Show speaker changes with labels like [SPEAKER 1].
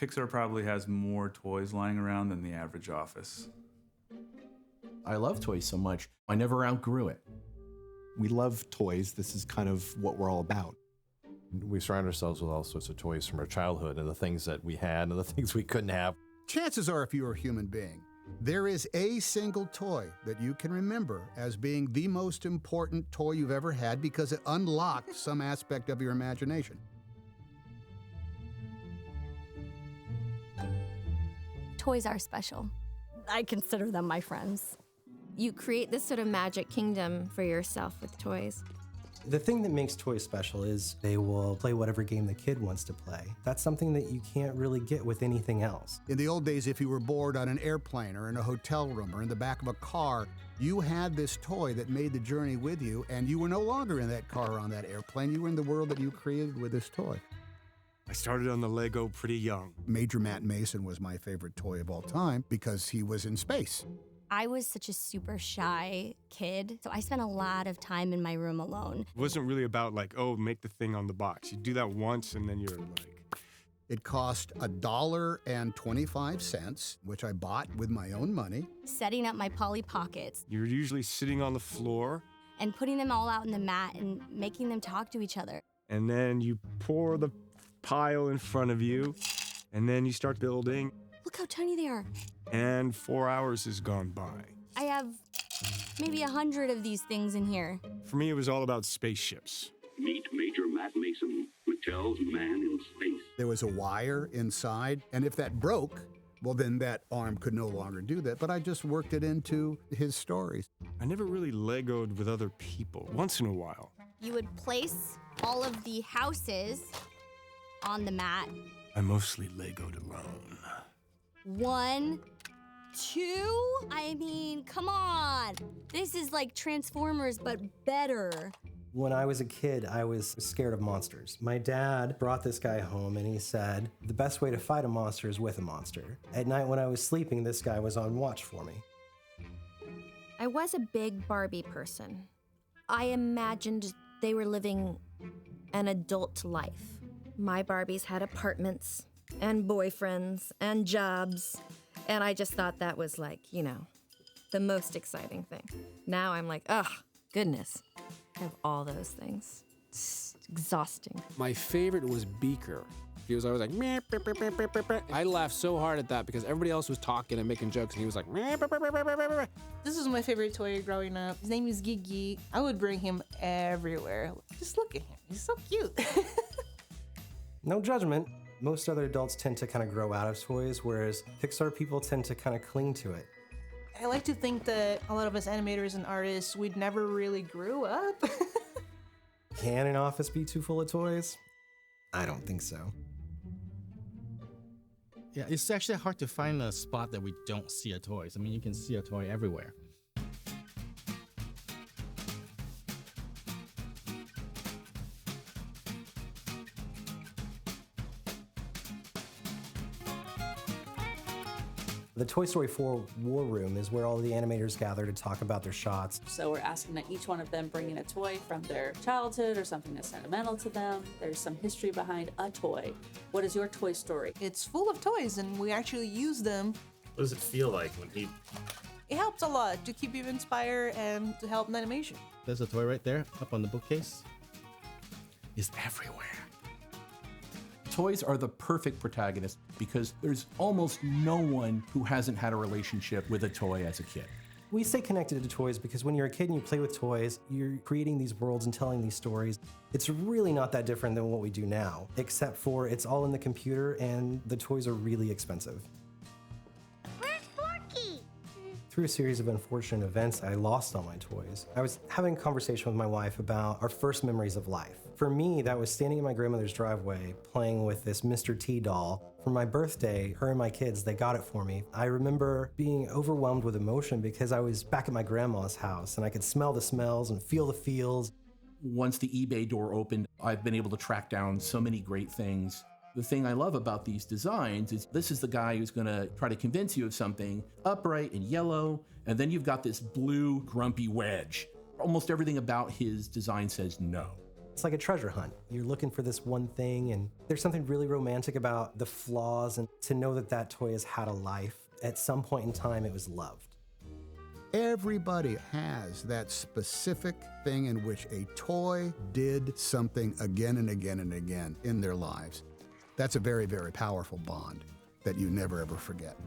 [SPEAKER 1] Pixar probably has more toys lying around than the average office.
[SPEAKER 2] I love toys so much, I never outgrew it.
[SPEAKER 3] We love toys. This is kind of what we're all about.
[SPEAKER 4] We surround ourselves with all sorts of toys from our childhood and the things that we had and the things we couldn't have.
[SPEAKER 5] Chances are, if you're a human being, there is a single toy that you can remember as being the most important toy you've ever had because it unlocked some aspect of your imagination.
[SPEAKER 6] Toys are special. I consider them my friends.
[SPEAKER 7] You create this sort of magic kingdom for yourself with toys.
[SPEAKER 8] The thing that makes toys special is they will play whatever game the kid wants to play. That's something that you can't really get with anything else.
[SPEAKER 5] In the old days, if you were bored on an airplane or in a hotel room or in the back of a car, you had this toy that made the journey with you, and you were no longer in that car or on that airplane. You were in the world that you created with this toy.
[SPEAKER 9] I started on the Lego pretty young.
[SPEAKER 5] Major Matt Mason was my favorite toy of all time because he was in space.
[SPEAKER 6] I was such a super shy kid, so I spent a lot of time in my room alone.
[SPEAKER 9] It wasn't really about like, oh, make the thing on the box. You do that once and then you're like...
[SPEAKER 5] It cost $1.25, which I bought with my own money.
[SPEAKER 6] Setting up my Polly Pockets.
[SPEAKER 9] You're usually sitting on the floor.
[SPEAKER 6] And putting them all out on the mat and making them talk to each other.
[SPEAKER 9] And then you pour the pile in front of you, and then you start building.
[SPEAKER 6] Look how tiny they are.
[SPEAKER 9] And 4 hours has gone by.
[SPEAKER 6] I have maybe 100 of these things in here.
[SPEAKER 9] For me, it was all about spaceships.
[SPEAKER 10] Meet Major Matt Mason, Mattel's man in space.
[SPEAKER 5] There was a wire inside, and if that broke, well, then that arm could no longer do that, but I just worked it into his stories.
[SPEAKER 9] I never really Legoed with other people, once in a while.
[SPEAKER 6] You would place all of the houses on the mat.
[SPEAKER 9] I mostly Legoed alone.
[SPEAKER 6] 1, 2, I mean, come on. This is like Transformers, but better.
[SPEAKER 8] When I was a kid, I was scared of monsters. My dad brought this guy home and he said, the best way to fight a monster is with a monster. At night when I was sleeping, this guy was on watch for me.
[SPEAKER 7] I was a big Barbie person. I imagined they were living an adult life. My Barbies had apartments and boyfriends and jobs, and I just thought that was like, you know, the most exciting thing. Now I'm like, oh, goodness, I have all those things. It's exhausting.
[SPEAKER 11] My favorite was Beaker. He was always like, meh, meh, meh, meh, meh, meh. I laughed so hard at that because everybody else was talking and making jokes, and he was like, meh, meh, meh, meh, meh, meh, meh.
[SPEAKER 12] This was my favorite toy growing up. His name is Gigi. I would bring him everywhere. Just look at him. He's so cute.
[SPEAKER 8] No judgment. Most other adults tend to kind of grow out of toys, whereas Pixar people tend to kind of cling to it.
[SPEAKER 12] I like to think that a lot of us animators and artists, we'd never really grew up.
[SPEAKER 8] Can an office be too full of toys? I don't think so.
[SPEAKER 13] Yeah, it's actually hard to find a spot that we don't see a toys. I mean, you can see a toy everywhere.
[SPEAKER 8] The Toy Story 4 War Room is where all the animators gather to talk about their shots.
[SPEAKER 14] So we're asking that each one of them bring in a toy from their childhood or something that's sentimental to them. There's some history behind a toy. What is your toy story?
[SPEAKER 12] It's full of toys and we actually use them.
[SPEAKER 15] What does it feel like when he...
[SPEAKER 12] It helps a lot to keep you inspired and to help in animation.
[SPEAKER 13] There's a toy right there up on the bookcase. It's everywhere.
[SPEAKER 2] Toys are the perfect protagonist because there's almost no one who hasn't had a relationship with a toy as a kid.
[SPEAKER 8] We stay connected to toys because when you're a kid and you play with toys, you're creating these worlds and telling these stories. It's really not that different than what we do now, except for it's all in the computer and the toys are really expensive. Through a series of unfortunate events, I lost all my toys. I was having a conversation with my wife about our first memories of life. For me, that was standing in my grandmother's driveway playing with this Mr. T doll. For my birthday, her and my kids, they got it for me. I remember being overwhelmed with emotion because I was back at my grandma's house and I could smell the smells and feel the feels.
[SPEAKER 2] Once the eBay door opened, I've been able to track down so many great things. The thing I love about these designs is this is the guy who's gonna try to convince you of something upright and yellow, and then you've got this blue grumpy wedge. Almost everything about his design says no.
[SPEAKER 8] It's like a treasure hunt. You're looking for this one thing, and there's something really romantic about the flaws, and to know that that toy has had a life. At some point in time, it was loved.
[SPEAKER 5] Everybody has that specific thing in which a toy did something again and again and again in their lives. That's a very, very powerful bond that you never ever forget.